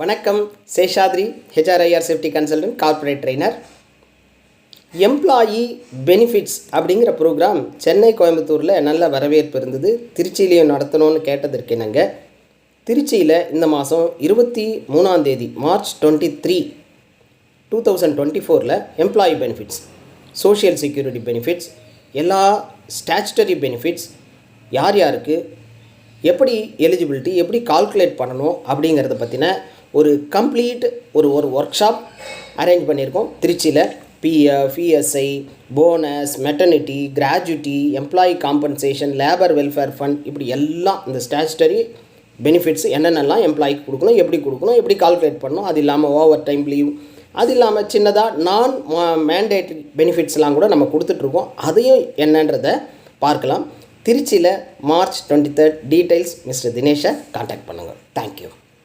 வணக்கம். Seshadri, HR IR safety consultant, corporate trainer. Employee benefits அப்படிங்கிற programme Chennai, கோயம்புத்தூரில் நல்ல வரவேற்பு இருந்தது. திருச்சியிலையும் நடத்தணும்னு கேட்டதற்கு என்னங்க, திருச்சியில் இந்த மாதம் 23 March 23, 2024 employee benefits, social security benefits, எல்லா ஸ்டாச்சுட்டரி பெனிஃபிட்ஸ் யார் யாருக்கு எப்படி எலிஜிபிலிட்டி, எப்படி கால்குலேட் பண்ணணும் அப்படிங்கிறத பற்றின ஒரு கம்ப்ளீட் ஒரு ஒர்க் ஷாப் அரேஞ்ச் பண்ணியிருக்கோம் திருச்சியில். PF, ESI, bonus, maternity, gratuity, employee compensation, labour welfare fund, இப்படி எல்லாம் இந்த ஸ்டாச்சுட்டரி பெனிஃபிட்ஸ் என்னென்னலாம் எம்ப்ளாய்க்கு கொடுக்கணும், எப்படி கால்குலேட் பண்ணணும், அது இல்லாமல் ஓவர் டைம் லீவ், அது இல்லாமல் சின்னதாக நான் மேண்டேட்ரி பெனிஃபிட்ஸ்லாம் கூட நம்ம கொடுத்துட்ருக்கோம். அதையும் என்னன்றதை பார்க்கலாம். திருச்சியில் மார்ச் 23 டீட்டெயில்ஸ் மிஸ்டர் தினேஷை கான்டாக்ட் பண்ணுங்கள். தேங்க்யூ.